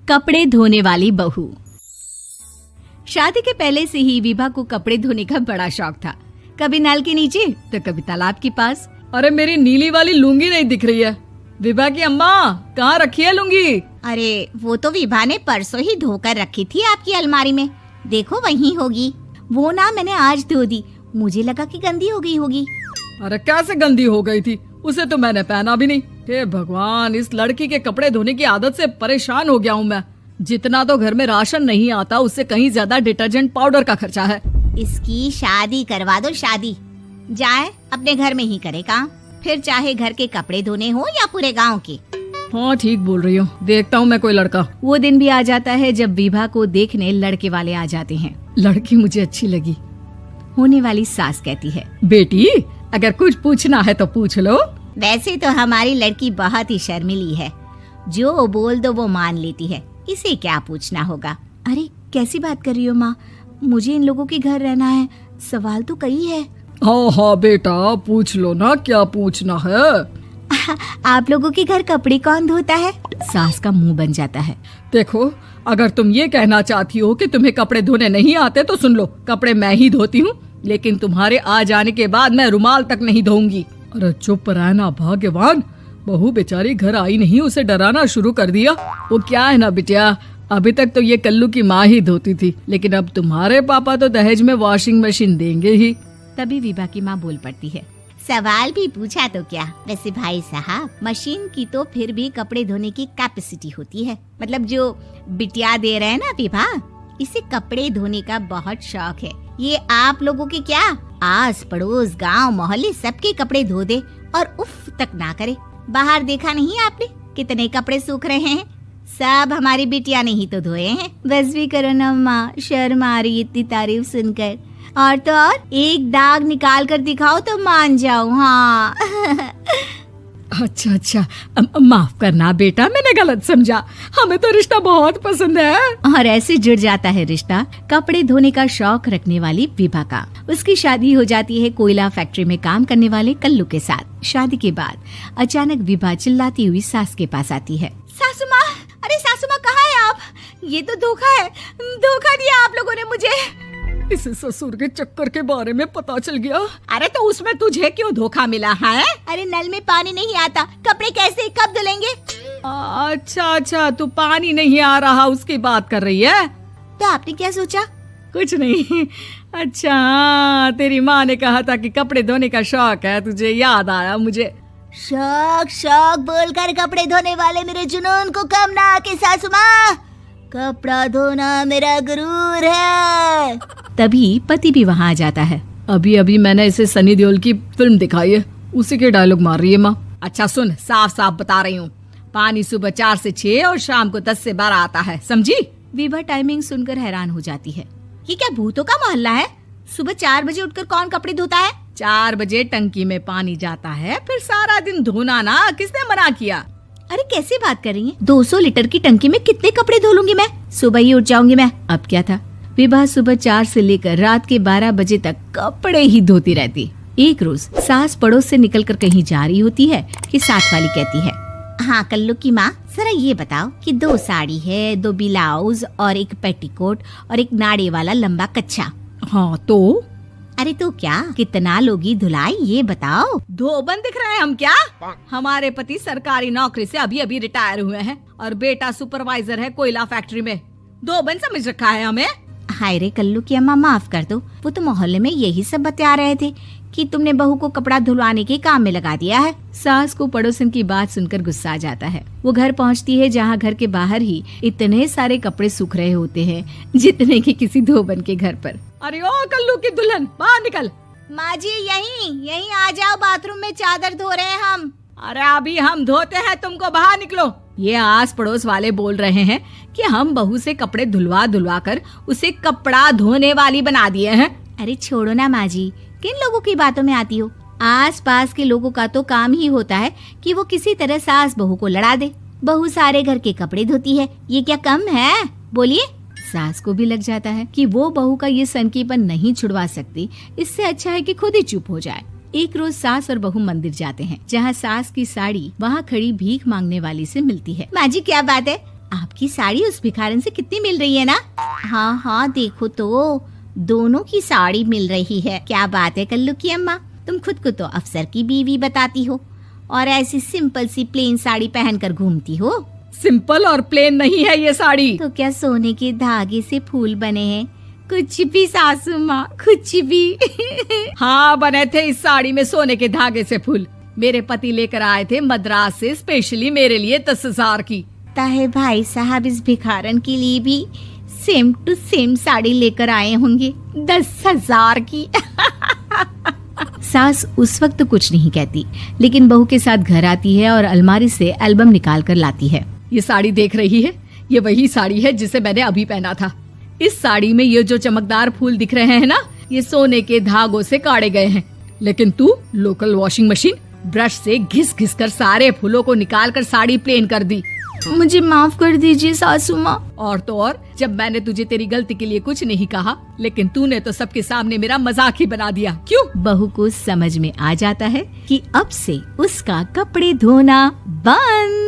कपड़े धोने वाली बहू। शादी के पहले से ही विभा को कपड़े धोने का बड़ा शौक था। कभी नल के नीचे तो कभी तालाब के पास। अरे मेरी नीली वाली लुंगी नहीं दिख रही है। विभा की अम्मा, कहाँ रखी है लुंगी? अरे वो तो विभा ने परसों ही धोकर रखी थी आपकी अलमारी में, देखो वहीं होगी। वो ना मैंने आज धो दी, मुझे लगा कि गंदी हो गई होगी। अरे कैसे गंदी हो गई थी? उसे तो मैंने पहना भी नहीं। हे भगवान, इस लड़की के कपड़े धोने की आदत से परेशान हो गया हूँ मैं। जितना तो घर में राशन नहीं आता, उससे कहीं ज्यादा डिटर्जेंट पाउडर का खर्चा है। इसकी शादी करवा दो, शादी जाए अपने घर में ही करे काम, फिर चाहे घर के कपड़े धोने हो या पूरे गांव के। हाँ ठीक बोल रही हूँ, देखता हूँ मैं कोई लड़का। वो दिन भी आ जाता है जब विभा को देखने लड़के वाले आ जाते हैं। लड़की मुझे अच्छी लगी। होने वाली सास कहती है, बेटी अगर कुछ पूछना है तो पूछ लो। वैसे तो हमारी लड़की बहुत ही शर्मीली है, जो बोल दो वो मान लेती है, इसे क्या पूछना होगा। अरे कैसी बात कर रही हो माँ, मुझे इन लोगों के घर रहना है, सवाल तो कई है। हाँ हाँ बेटा, पूछ लो ना, क्या पूछना है। आप लोगों के घर कपड़े कौन धोता है? सास का मुंह बन जाता है। देखो, अगर तुम ये कहना चाहती हो कि तुम्हें कपड़े धोने नहीं आते तो सुन लो, कपड़े मैं ही धोती हूँ, लेकिन तुम्हारे आ जाने के बाद मैं रुमाल तक नहीं धोऊंगी। अरे चुप रहना भाग्यवान, बहू बेचारी घर आई नहीं, उसे डराना शुरू कर दिया। वो क्या है ना बिटिया, अभी तक तो ये कल्लू की माँ ही धोती थी, लेकिन अब तुम्हारे पापा तो दहेज में वॉशिंग मशीन देंगे ही। तभी विभा की माँ बोल पड़ती है, सवाल भी पूछा तो क्या। वैसे भाई साहब, मशीन की तो फिर भी कपड़े धोने की कैपेसिटी होती है। मतलब जो बिटिया दे रहे हैं ना विभा, इसे कपड़े धोने का बहुत शौक है। ये आप लोगों के क्या, आस पड़ोस गांव मोहल्ले सबके कपड़े धो दे और उफ तक ना करे। बाहर देखा नहीं आपने कितने कपड़े सूख रहे हैं? सब हमारी बिटिया ने ही तो धोए हैं। बस भी करो ना माँ, शर्म आ रही इतनी तारीफ सुनकर। और तो और एक दाग निकाल कर दिखाओ तो मान जाओ। हाँ अच्छा, माफ करना बेटा, मैंने गलत समझा। हमें तो रिश्ता बहुत पसंद है। और ऐसे जुड़ जाता है रिश्ता कपड़े धोने का शौक रखने वाली विभा का। उसकी शादी हो जाती है कोयला फैक्ट्री में काम करने वाले कल्लू के साथ। शादी के बाद अचानक विभा चिल्लाती हुई सास के पास आती है। सासू माँ, अरे सासू माँ कहाँ है आप? ये तो धोखा है, धोखा दिया आप लोगों ने मुझे। इसे ससुर के चक्कर के बारे में पता चल गया। अरे तो उसमें तुझे क्यों धोखा मिला है? अरे नल में पानी नहीं आता, कपड़े कैसे कब धुलेंगे? अच्छा, तू पानी नहीं आ रहा उसकी बात कर रही है। तो आपने क्या सोचा? कुछ नहीं। अच्छा, तेरी माँ ने कहा था कि कपड़े धोने का शौक है तुझे, याद आया मुझे। शौक बोलकर कपड़े धोने वाले मेरे जुनून को कम ना आके सासू माँ, कपड़ा धोना मेरा गुरूर है। तभी पति भी वहाँ आ जाता है। अभी मैंने इसे सनी देओल की फिल्म दिखाई है, उसी के डायलॉग मार रही है माँ। अच्छा सुन, साफ साफ बता रही हूँ, पानी सुबह 4 से 6 और शाम को 10 से 12 आता है, समझी? विभा टाइमिंग सुनकर हैरान हो जाती है। ये क्या भूतों का मोहल्ला है? सुबह 4 बजे उठकर कौन कपड़े धोता है? 4 बजे टंकी में पानी जाता है, फिर सारा दिन धोना ना, किसने मना किया? अरे कैसी बात कर रही हैं? 200 लीटर की टंकी में कितने कपड़े धो लूंगी मैं? सुबह ही उठ जाऊंगी मैं। अब क्या था, विभा सुबह 4 से लेकर रात के 12 बजे तक कपड़े ही धोती रहती। एक रोज सास पड़ोस से निकलकर कहीं जा रही होती है कि साथ वाली कहती है, हाँ कल्लू की माँ, जरा ये बताओ कि 2 साड़ी है, 2 ब्लाउज और एक पेटीकोट और एक नाड़े वाला लंबा कच्छा। हाँ तो? अरे तो क्या, कितना लोगी धुलाई ये बताओ। धोबन दिख रहे हैं हम क्या? हमारे पति सरकारी नौकरी से अभी रिटायर हुए हैं और बेटा सुपरवाइजर है कोयला फैक्ट्री में। धोबन समझ रखा है हमें? हाय रे कल्लू की अम्मा, माफ कर दो, वो तो मोहल्ले में यही सब बता रहे थे कि तुमने बहू को कपड़ा धुलवाने के काम में लगा दिया है। सास को पड़ोसन की बात सुनकर गुस्सा आ जाता है। वो घर पहुंचती है जहां घर के बाहर ही इतने सारे कपड़े सूख रहे होते हैं जितने कि किसी धोबन के घर पर। अरे ओ कल्लू की दुल्हन, बाहर निकल। माँ जी यहीं आ जाओ, बाथरूम में चादर धो रहे हैं हम। अरे अभी हम धोते हैं, तुमको बाहर निकलो। ये आस पड़ोस वाले बोल रहे हैं कि हम बहू से कपड़े धुलवा कर उसे कपड़ा धोने वाली बना दिए हैं। अरे छोड़ो ना माँ जी, किन लोगों की बातों में आती हो? आस पास के लोगों का तो काम ही होता है कि वो किसी तरह सास बहू को लड़ा दे। बहू सारे घर के कपड़े धोती है, ये क्या कम है? बोलिए। सास को भी लग जाता है कि वो बहू का ये सनकीपन नहीं छुड़वा सकती, इससे अच्छा है कि खुद ही चुप हो जाए। एक रोज सास और बहू मंदिर जाते हैं, जहाँ सास की साड़ी वहाँ खड़ी भीख मांगने वाली से मिलती है। माँ जी क्या बात है, आपकी साड़ी उस भिखारन से कितनी मिल रही है ना? हाँ हाँ देखो तो, दोनों की साड़ी मिल रही है। क्या बात है कल्लू की अम्मा, तुम खुद को तो अफसर की बीवी बताती हो और ऐसी सिंपल सी प्लेन साड़ी पहनकर घूमती हो। सिंपल और प्लेन नहीं है ये साड़ी। तो क्या सोने के धागे से फूल बने हैं? कुछ भी सासू माँ, कुछ भी। हाँ बने थे इस साड़ी में सोने के धागे से फूल। मेरे पति लेकर आए थे मद्रास से स्पेशली मेरे लिए 10,000 की। ताहे भाई साहब इस भिखारन के लिए भी सेम टू सेम साड़ी लेकर आए होंगे 10,000 की। सास उस वक्त तो कुछ नहीं कहती, लेकिन बहू के साथ घर आती है और अलमारी से एल्बम निकाल कर लाती है। ये साड़ी देख रही है, ये वही साड़ी है जिसे मैंने अभी पहना था। इस साड़ी में ये जो चमकदार फूल दिख रहे हैं ना, ये सोने के धागों से काटे गए हैं। लेकिन तू लोकल वॉशिंग मशीन ब्रश से घिस घिस कर सारे फूलों को निकाल कर साड़ी प्लेन कर दी। मुझे माफ कर दीजिए सासू माँ। और तो और, जब मैंने तुझे तेरी गलती के लिए कुछ नहीं कहा, लेकिन तूने तो सबके सामने मेरा मजाक ही बना दिया। क्यों? बहू को समझ में आ जाता है कि अब से उसका कपड़े धोना बंद।